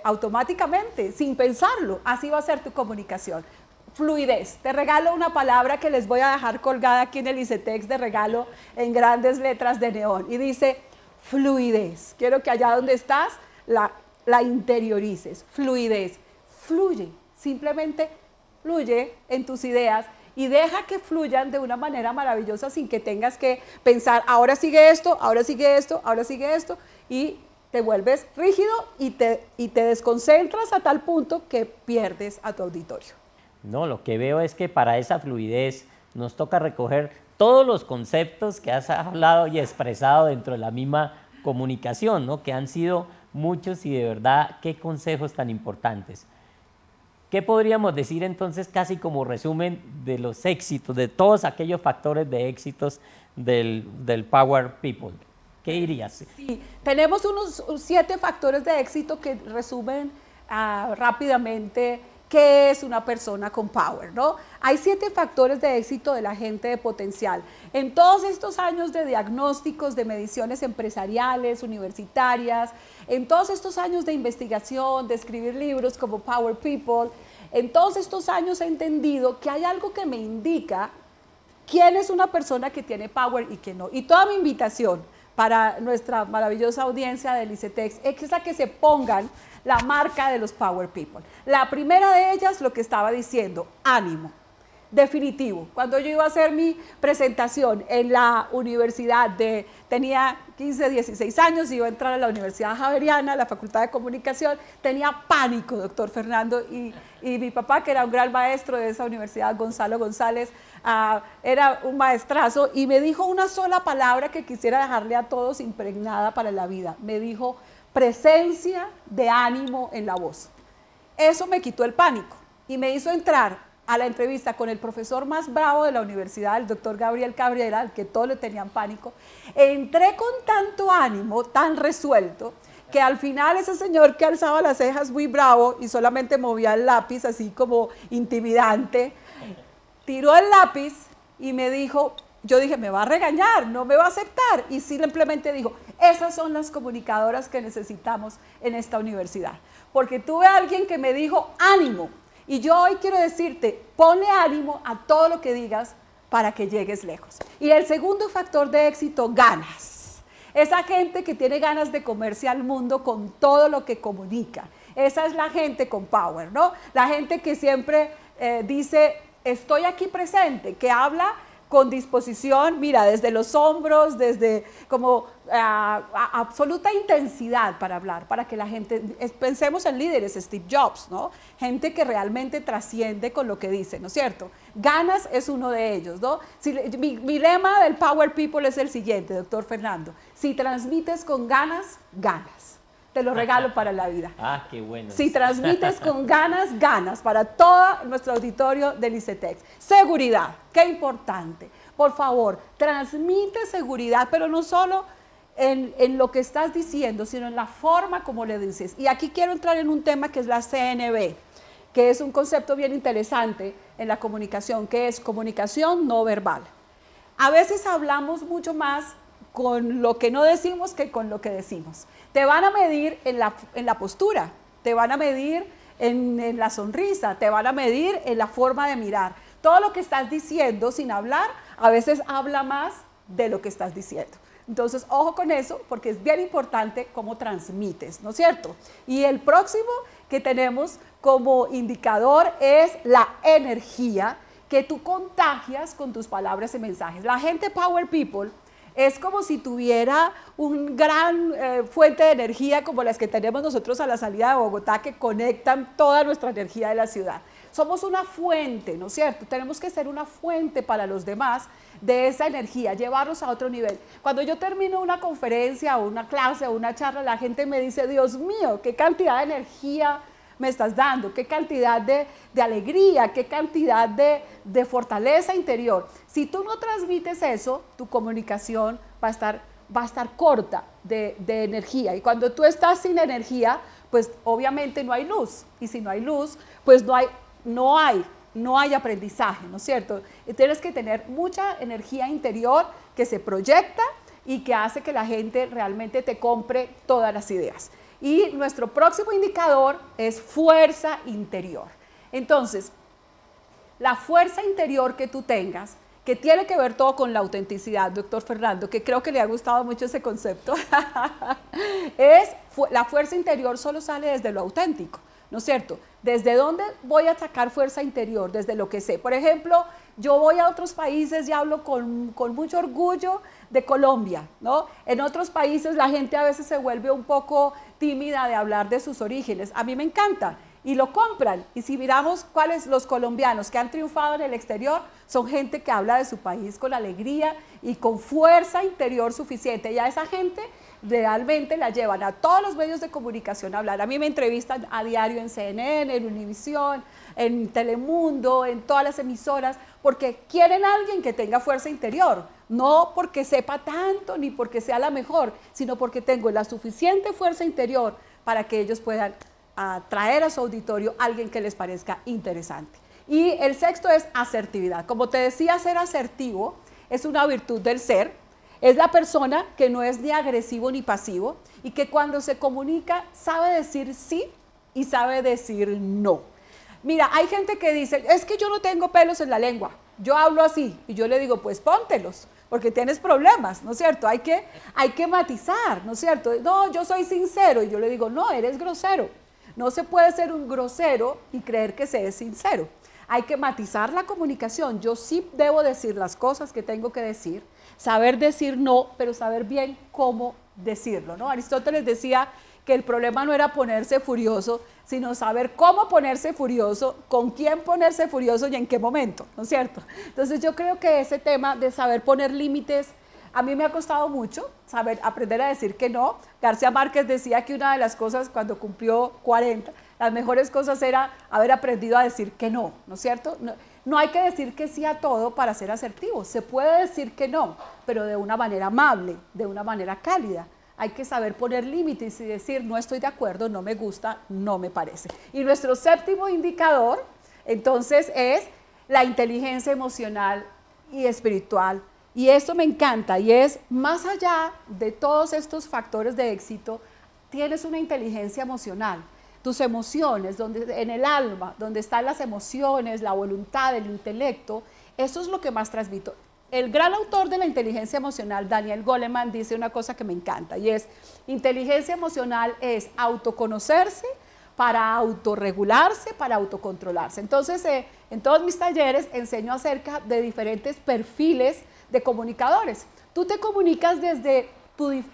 automáticamente, sin pensarlo. Así va a ser tu comunicación. Fluidez. Te regalo una palabra que les voy a dejar colgada aquí en el ICETEX de regalo en grandes letras de neón. Y dice fluidez. Quiero que allá donde estás la interiorices. Fluidez. Fluye. Simplemente fluye en tus ideas y deja que fluyan de una manera maravillosa sin que tengas que pensar, ahora sigue esto, ahora sigue esto, ahora sigue esto, y te vuelves rígido y te desconcentras a tal punto que pierdes a tu auditorio. No, lo que veo es que para esa fluidez nos toca recoger todos los conceptos que has hablado y expresado dentro de la misma comunicación, ¿no? Que han sido muchos y de verdad qué consejos tan importantes. ¿Qué podríamos decir entonces casi como resumen de los éxitos, de todos aquellos factores de éxitos del Power People? ¿Qué dirías? Sí, tenemos unos 7 factores de éxito que resumen rápidamente qué es una persona con power, ¿no? Hay 7 factores de éxito de la gente de potencial. En todos estos años de diagnósticos, de mediciones empresariales, universitarias, en todos estos años de investigación, de escribir libros como Power People, en todos estos años he entendido que hay algo que me indica quién es una persona que tiene power y quién no. Y toda mi invitación para nuestra maravillosa audiencia del ICETEX es a que se pongan la marca de los Power People. La primera de ellas, lo que estaba diciendo, ánimo. Definitivo. Cuando yo iba a hacer mi presentación en la universidad, tenía 15, 16 años, iba a entrar a la Universidad Javeriana, la Facultad de Comunicación, tenía pánico, doctor Fernando, y mi papá, que era un gran maestro de esa universidad, Gonzalo González, era un maestrazo, y me dijo una sola palabra que quisiera dejarle a todos impregnada para la vida. Me dijo, presencia de ánimo en la voz. Eso me quitó el pánico y me hizo entrar a la entrevista con el profesor más bravo de la universidad, el doctor Gabriel Cabrera, al que todos le tenían pánico. Entré con tanto ánimo, tan resuelto, que al final ese señor que alzaba las cejas muy bravo y solamente movía el lápiz así como intimidante, tiró el lápiz y me dijo, yo dije, me va a regañar, no me va a aceptar, y simplemente dijo, esas son las comunicadoras que necesitamos en esta universidad, porque tuve a alguien que me dijo, ánimo, y yo hoy quiero decirte, ponle ánimo a todo lo que digas para que llegues lejos. Y el segundo factor de éxito, ganas. Esa gente que tiene ganas de comerse al mundo con todo lo que comunica. Esa es la gente con power, ¿no? La gente que siempre dice, estoy aquí presente, que habla con disposición, mira, desde los hombros, desde como absoluta intensidad para hablar, para que la gente, pensemos en líderes, Steve Jobs, ¿no? Gente que realmente trasciende con lo que dice, ¿no es cierto? Ganas es uno de ellos, ¿no? Mi lema del Power People es el siguiente, doctor Fernando, si transmites con ganas, ganas. Te lo regalo para la vida. Ah, qué bueno. Si transmites con ganas, ganas para todo nuestro auditorio del ICETEX. Seguridad, qué importante. Por favor, transmite seguridad, pero no solo en lo que estás diciendo, sino en la forma como le dices. Y aquí quiero entrar en un tema que es la CNV, que es un concepto bien interesante en la comunicación, que es comunicación no verbal. A veces hablamos mucho más con lo que no decimos que con lo que decimos. Te van a medir en la postura, te van a medir en la sonrisa, te van a medir en la forma de mirar. Todo lo que estás diciendo sin hablar, a veces habla más de lo que estás diciendo. Entonces, ojo con eso, porque es bien importante cómo transmites, ¿no es cierto? Y el próximo, que tenemos como indicador es la energía que tú contagias con tus palabras y mensajes. La gente Power People es como si tuviera un gran fuente de energía como las que tenemos nosotros a la salida de Bogotá, que conectan toda nuestra energía de la ciudad. Somos una fuente, ¿no es cierto? Tenemos que ser una fuente para los demás de esa energía, llevarlos a otro nivel. Cuando yo termino una conferencia o una clase o una charla, la gente me dice, Dios mío, qué cantidad de energía me estás dando, qué cantidad de alegría, qué cantidad de fortaleza interior. Si tú no transmites eso, tu comunicación va a estar corta de energía. Y cuando tú estás sin energía, pues obviamente no hay luz. Y si no hay luz, pues no hay aprendizaje, ¿no es cierto? Y tienes que tener mucha energía interior que se proyecta y que hace que la gente realmente te compre todas las ideas. Y nuestro próximo indicador es fuerza interior. Entonces, la fuerza interior que tú tengas, que tiene que ver todo con la autenticidad, doctor Fernando, que creo que le ha gustado mucho ese concepto, la fuerza interior solo sale desde lo auténtico, ¿no es cierto? ¿Desde dónde voy a sacar fuerza interior? Desde lo que sé. Por ejemplo, yo voy a otros países y hablo con mucho orgullo de Colombia, ¿no? En otros países la gente a veces se vuelve un poco tímida de hablar de sus orígenes. A mí me encanta y lo compran. Y si miramos cuáles los colombianos que han triunfado en el exterior, son gente que habla de su país con alegría y con fuerza interior suficiente. Y a esa gente realmente la llevan a todos los medios de comunicación a hablar. A mí me entrevistan a diario en CNN, en Univisión, en Telemundo, en todas las emisoras, porque quieren a alguien que tenga fuerza interior, no porque sepa tanto ni porque sea la mejor, sino porque tengo la suficiente fuerza interior para que ellos puedan atraer a su auditorio a alguien que les parezca interesante. Y el sexto es asertividad. Como te decía, ser asertivo es una virtud del ser. Es la persona que no es ni agresivo ni pasivo y que cuando se comunica sabe decir sí y sabe decir no. Mira, hay gente que dice, es que yo no tengo pelos en la lengua, yo hablo así. Y yo le digo, pues póntelos, porque tienes problemas, ¿no es cierto? Hay que matizar, ¿no es cierto? No, yo soy sincero. Y yo le digo, no, eres grosero. No se puede ser un grosero y creer que se es sincero. Hay que matizar la comunicación. Yo sí debo decir las cosas que tengo que decir, saber decir no, pero saber bien cómo decirlo, ¿no? Aristóteles decía que el problema no era ponerse furioso, sino saber cómo ponerse furioso, con quién ponerse furioso y en qué momento, ¿no es cierto? Entonces yo creo que ese tema de saber poner límites, a mí me ha costado mucho aprender a decir que no. García Márquez decía que una de las cosas cuando cumplió 40, las mejores cosas era haber aprendido a decir que no, ¿no es cierto? No hay que decir que sí a todo para ser asertivo. Se puede decir que no, pero de una manera amable, de una manera cálida. Hay que saber poner límites y decir no estoy de acuerdo, no me gusta, no me parece. Y nuestro séptimo indicador, entonces, es la inteligencia emocional y espiritual. Y esto me encanta y es más allá de todos estos factores de éxito, tienes una inteligencia emocional. Tus emociones, en el alma, donde están las emociones, la voluntad, el intelecto, eso es lo que más transmito. El gran autor de la inteligencia emocional, Daniel Goleman, dice una cosa que me encanta y es, inteligencia emocional es autoconocerse para autorregularse, para autocontrolarse. Entonces, en todos mis talleres enseño acerca de diferentes perfiles de comunicadores. Tú te comunicas desde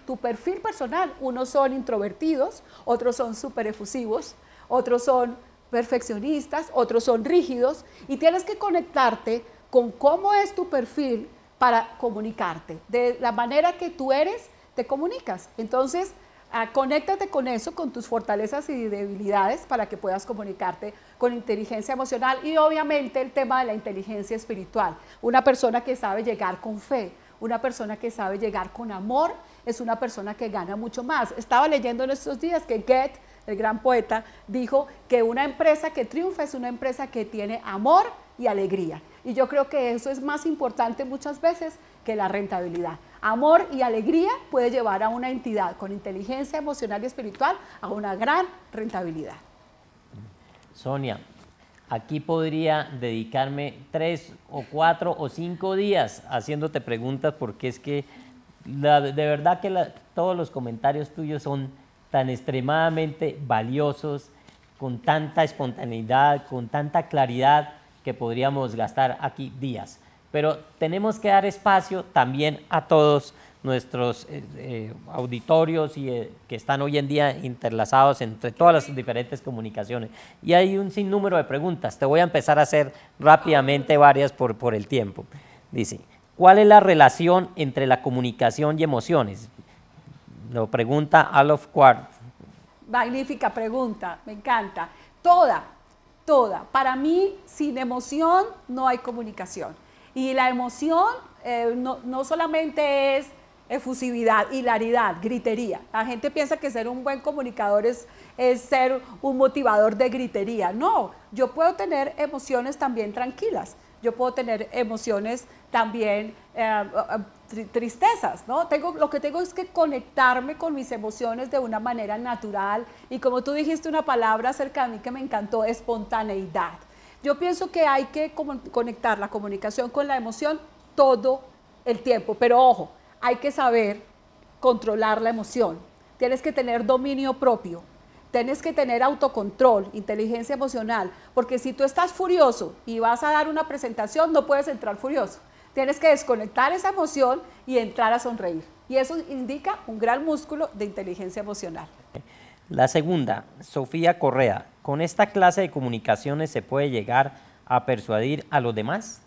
tu perfil personal. Unos son introvertidos, otros son súper efusivos, otros son perfeccionistas, otros son rígidos y tienes que conectarte con cómo es tu perfil para comunicarte. De la manera que tú eres, te comunicas. Entonces, conéctate con eso, con tus fortalezas y debilidades para que puedas comunicarte con inteligencia emocional y obviamente el tema de la inteligencia espiritual. Una persona que sabe llegar con fe, una persona que sabe llegar con amor, es una persona que gana mucho más. Estaba leyendo en estos días que Goethe, el gran poeta, dijo que una empresa que triunfa es una empresa que tiene amor y alegría. Y yo creo que eso es más importante muchas veces que la rentabilidad. Amor y alegría puede llevar a una entidad con inteligencia emocional y espiritual a una gran rentabilidad. Sonia, aquí podría dedicarme 3 o 4 o 5 días haciéndote preguntas porque es que de verdad que todos los comentarios tuyos son tan extremadamente valiosos con tanta espontaneidad, con tanta claridad, que podríamos gastar aquí días. Pero tenemos que dar espacio también a todos nuestros auditorios que están hoy en día interlazados entre todas las diferentes comunicaciones. Y hay un sinnúmero de preguntas. Te voy a empezar a hacer rápidamente varias por el tiempo. Dice, ¿cuál es la relación entre la comunicación y emociones? Lo pregunta Alof Quart. Magnífica pregunta, me encanta. Toda. Para mí, sin emoción no hay comunicación. Y la emoción no solamente es efusividad, hilaridad, gritería. La gente piensa que ser un buen comunicador es ser un motivador de gritería. No, yo puedo tener emociones también tranquilas. Yo puedo tener emociones también tristezas, ¿no? Lo que tengo es que conectarme con mis emociones de una manera natural y como tú dijiste una palabra acerca de mí que me encantó, espontaneidad. Yo pienso que hay que conectar la comunicación con la emoción todo el tiempo, pero ojo, hay que saber controlar la emoción. Tienes que tener dominio propio, tienes que tener autocontrol, inteligencia emocional, porque si tú estás furioso y vas a dar una presentación, no puedes entrar furioso. Tienes que desconectar esa emoción y entrar a sonreír. Y eso indica un gran músculo de inteligencia emocional. La segunda, Sofía Correa. ¿Con esta clase de comunicaciones se puede llegar a persuadir a los demás?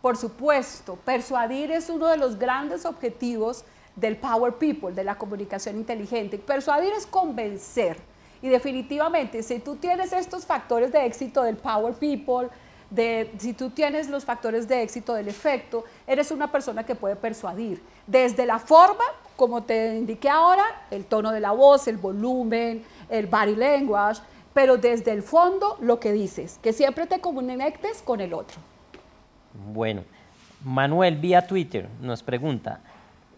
Por supuesto, persuadir es uno de los grandes objetivos del Power People, de la comunicación inteligente. Persuadir es convencer. Y definitivamente, si tú tienes estos factores de éxito del Power People, si tú tienes los factores de éxito del efecto, eres una persona que puede persuadir. Desde la forma, como te indiqué ahora, el tono de la voz, el volumen, el body language, pero desde el fondo lo que dices, que siempre te conectes con el otro. Bueno, Manuel vía Twitter nos pregunta,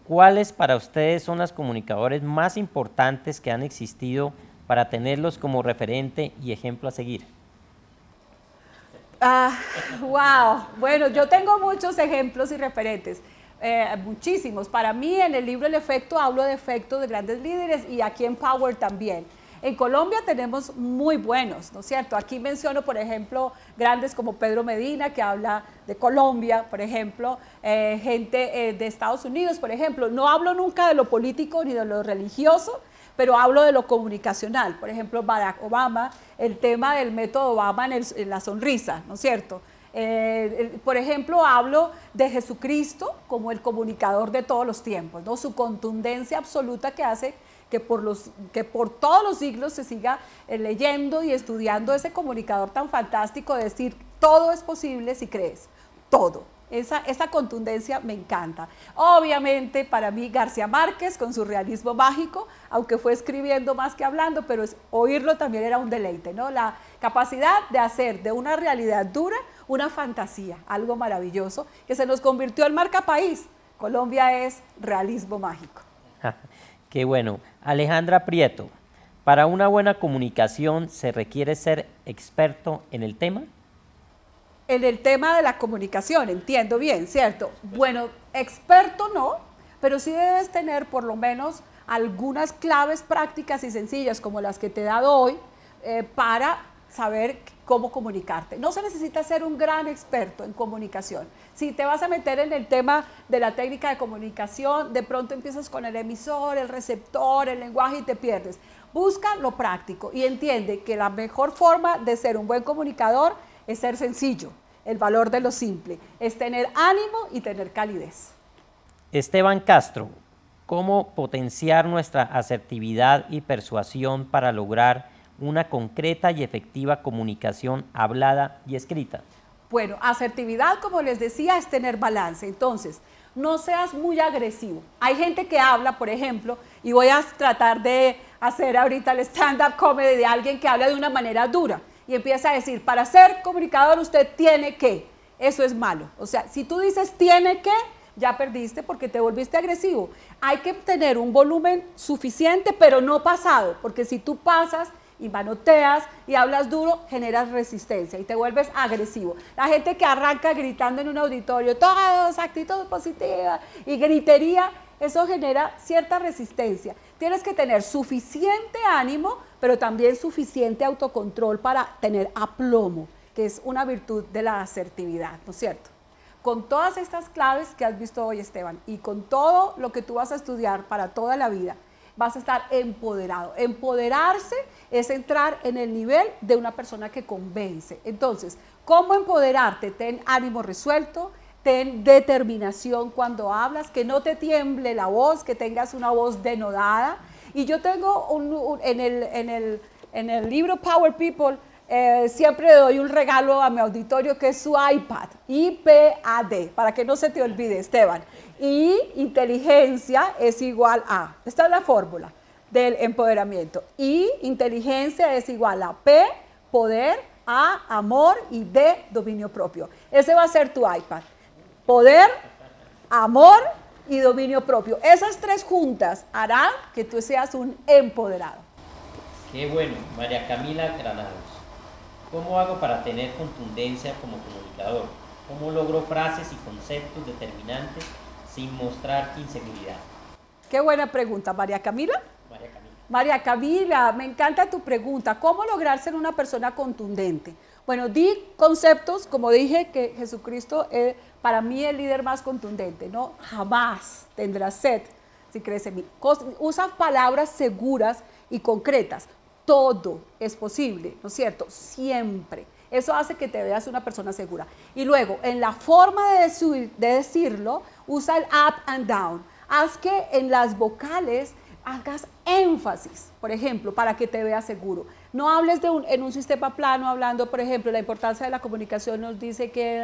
¿cuáles para ustedes son los comunicadores más importantes que han existido para tenerlos como referente y ejemplo a seguir? Wow, bueno, yo tengo muchos ejemplos y referentes, muchísimos. Para mí en el libro El Efecto hablo de efectos de grandes líderes y aquí en Power también. En Colombia tenemos muy buenos, ¿no es cierto? Aquí menciono, por ejemplo, grandes como Pedro Medina, que habla de Colombia, por ejemplo, gente de Estados Unidos, por ejemplo. No hablo nunca de lo político ni de lo religioso, pero hablo de lo comunicacional. Por ejemplo, Barack Obama, el tema del método Obama en la sonrisa, ¿no es cierto? Por ejemplo, hablo de Jesucristo como el comunicador de todos los tiempos, ¿no? Su contundencia absoluta que hace que por todos los siglos se siga leyendo y estudiando ese comunicador tan fantástico de decir todo es posible si crees, todo. Esa contundencia me encanta. Obviamente para mí García Márquez con su realismo mágico, aunque fue escribiendo más que hablando, pero oírlo también era un deleite, ¿no? La capacidad de hacer de una realidad dura una fantasía, algo maravilloso, que se nos convirtió en marca país. Colombia es realismo mágico. Qué bueno. Alejandra Prieto, ¿para una buena comunicación se requiere ser experto en el tema? En el tema de la comunicación, entiendo bien, ¿cierto? Bueno, experto no, pero sí debes tener por lo menos algunas claves prácticas y sencillas como las que te he dado hoy para saber cómo comunicarte. No se necesita ser un gran experto en comunicación. Si te vas a meter en el tema de la técnica de comunicación, de pronto empiezas con el emisor, el receptor, el lenguaje y te pierdes. Busca lo práctico y entiende que la mejor forma de ser un buen comunicador es ser sencillo. El valor de lo simple es tener ánimo y tener calidez. Esteban Castro, ¿cómo potenciar nuestra asertividad y persuasión para lograr una concreta y efectiva comunicación hablada y escrita? Bueno, asertividad, como les decía, es tener balance. Entonces, no seas muy agresivo. Hay gente que habla, por ejemplo, y voy a tratar de hacer ahorita el stand-up comedy de alguien que habla de una manera dura y empieza a decir, para ser comunicador usted tiene que. Eso es malo. O sea, si tú dices tiene que, ya perdiste porque te volviste agresivo. Hay que tener un volumen suficiente, pero no pasado, porque si tú pasas y manoteas y hablas duro, generas resistencia y te vuelves agresivo. La gente que arranca gritando en un auditorio, todos actitud positiva y gritería, eso genera cierta resistencia. Tienes que tener suficiente ánimo, pero también suficiente autocontrol para tener aplomo, que es una virtud de la asertividad, ¿no es cierto? Con todas estas claves que has visto hoy, Esteban, y con todo lo que tú vas a estudiar para toda la vida, vas a estar empoderado. Empoderarse es entrar en el nivel de una persona que convence. Entonces, ¿cómo empoderarte? Ten ánimo resuelto, ten determinación cuando hablas, que no te tiemble la voz, que tengas una voz denodada. Y yo tengo en el libro Power People, siempre le doy un regalo a mi auditorio que es su iPad, IPAD, para que no se te olvide, Esteban. Y inteligencia es igual a, esta es la fórmula del empoderamiento. I, inteligencia es igual a P, poder, A, amor y D, dominio propio. Ese va a ser tu iPad. Poder, amor y dominio propio. Esas tres juntas harán que tú seas un empoderado. Qué bueno, María Camila Granados. ¿Cómo hago para tener contundencia como comunicador? ¿Cómo logro frases y conceptos determinantes sin mostrar inseguridad? Qué buena pregunta, María Camila. María Camila. María Camila, me encanta tu pregunta. ¿Cómo lograr ser una persona contundente? Bueno, di conceptos, como dije, que Jesucristo es para mí el líder más contundente, ¿no? Jamás tendrás sed si crees en mí. Usa palabras seguras y concretas. Todo es posible, ¿no es cierto? Siempre. Eso hace que te veas una persona segura. Y luego, en la forma de decirlo, usa el up and down. Haz que en las vocales hagas énfasis, por ejemplo, para que te veas seguro. No hables en un sistema plano, hablando, por ejemplo, la importancia de la comunicación nos dice que,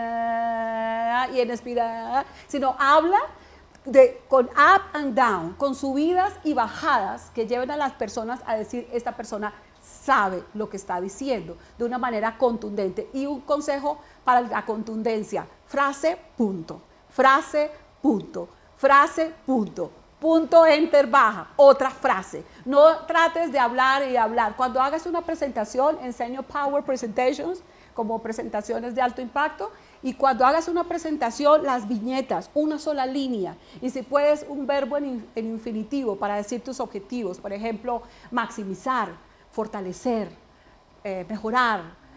y en espiral, sino habla con up and down, con subidas y bajadas que lleven a las personas a decir, esta persona sabe lo que está diciendo, de una manera contundente. Y un consejo para la contundencia, frase, punto, frase, punto, frase, punto. Punto, enter, baja, otra frase. No trates de hablar y hablar. Cuando hagas una presentación, enseño Power Presentations como presentaciones de alto impacto. Y cuando hagas una presentación, las viñetas, una sola línea. Y si puedes, un verbo en infinitivo para decir tus objetivos. Por ejemplo, maximizar, fortalecer, mejorar.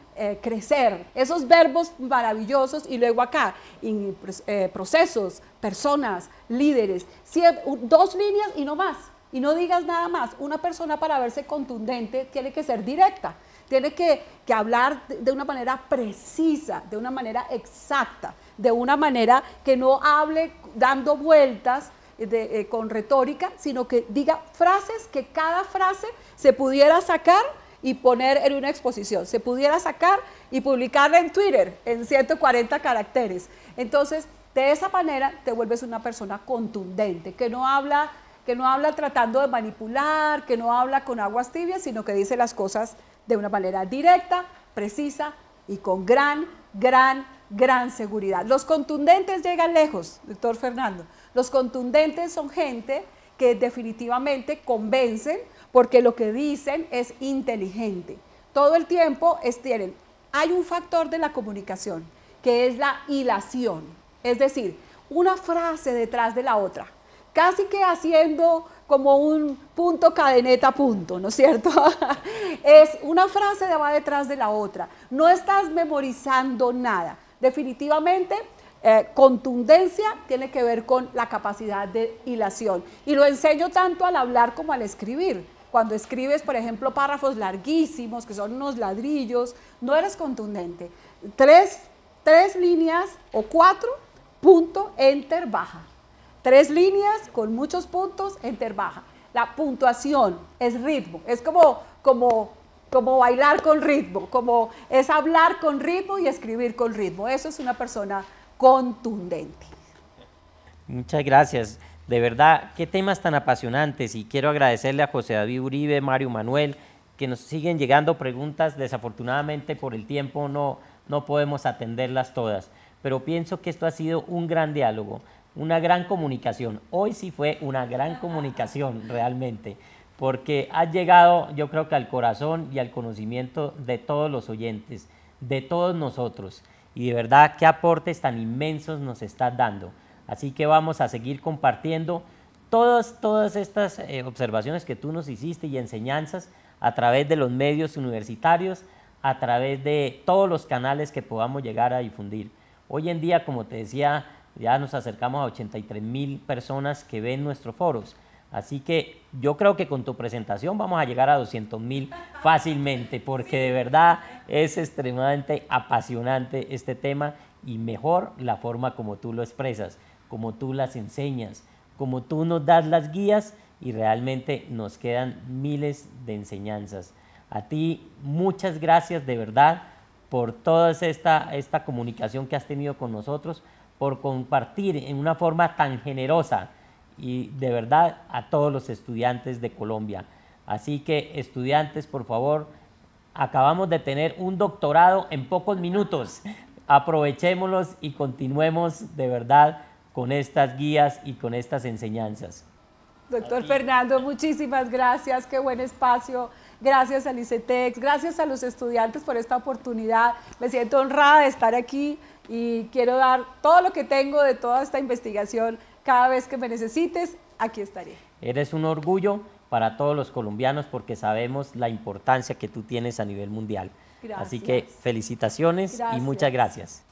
Crecer, esos verbos maravillosos. Y luego acá, procesos, personas, líderes, dos líneas y no más, y no digas nada más. Una persona, para verse contundente, tiene que ser directa, tiene que hablar de una manera precisa, de una manera exacta, de una manera que no hable dando vueltas con retórica, sino que diga frases, que cada frase se pudiera sacar y poner en una exposición, se pudiera sacar y publicarla en Twitter en 140 caracteres. Entonces, de esa manera te vuelves una persona contundente, que no habla tratando de manipular, que no habla con aguas tibias, sino que dice las cosas de una manera directa, precisa y con gran seguridad. Los contundentes llegan lejos, doctor Fernando. Los contundentes son gente que definitivamente convencen, porque lo que dicen es inteligente. Todo el tiempo hay un factor de la comunicación, que es la hilación, es decir, una frase detrás de la otra, casi que haciendo como un punto, cadeneta, punto, ¿no es cierto? Es una frase va detrás de la otra, no estás memorizando nada. Definitivamente, contundencia tiene que ver con la capacidad de hilación, y lo enseño tanto al hablar como al escribir. Cuando escribes, por ejemplo, párrafos larguísimos, que son unos ladrillos, no eres contundente. Tres líneas o 4, punto, enter, baja. 3 líneas con muchos puntos, enter, baja. La puntuación es ritmo, es como bailar con ritmo, es hablar con ritmo y escribir con ritmo. Eso es una persona contundente. Muchas gracias. De verdad, qué temas tan apasionantes, y quiero agradecerle a José David Uribe, Mario Manuel, que nos siguen llegando preguntas. Desafortunadamente por el tiempo no podemos atenderlas todas, pero pienso que esto ha sido un gran diálogo, una gran comunicación. Hoy sí fue una gran comunicación realmente, porque ha llegado, yo creo que al corazón y al conocimiento de todos los oyentes, de todos nosotros, y de verdad qué aportes tan inmensos nos estás dando. Así que vamos a seguir compartiendo todas estas observaciones que tú nos hiciste y enseñanzas a través de los medios universitarios, a través de todos los canales que podamos llegar a difundir. Hoy en día, como te decía, ya nos acercamos a 83,000 personas que ven nuestros foros. Así que yo creo que con tu presentación vamos a llegar a 200,000 fácilmente, porque de verdad es extremadamente apasionante este tema y mejor la forma como tú lo expresas, como tú las enseñas, como tú nos das las guías y realmente nos quedan miles de enseñanzas. A ti muchas gracias de verdad por toda esta comunicación que has tenido con nosotros, por compartir en una forma tan generosa y de verdad a todos los estudiantes de Colombia. Así que estudiantes, por favor, acabamos de tener un doctorado en pocos minutos. Aprovechémoslos y continuemos de verdad con estas guías y con estas enseñanzas. Doctor Fernando, muchísimas gracias, qué buen espacio. Gracias al ICETEX, gracias a los estudiantes por esta oportunidad. Me siento honrada de estar aquí y quiero dar todo lo que tengo de toda esta investigación. Cada vez que me necesites, aquí estaré. Eres un orgullo para todos los colombianos porque sabemos la importancia que tú tienes a nivel mundial. Gracias. Así que felicitaciones y muchas gracias.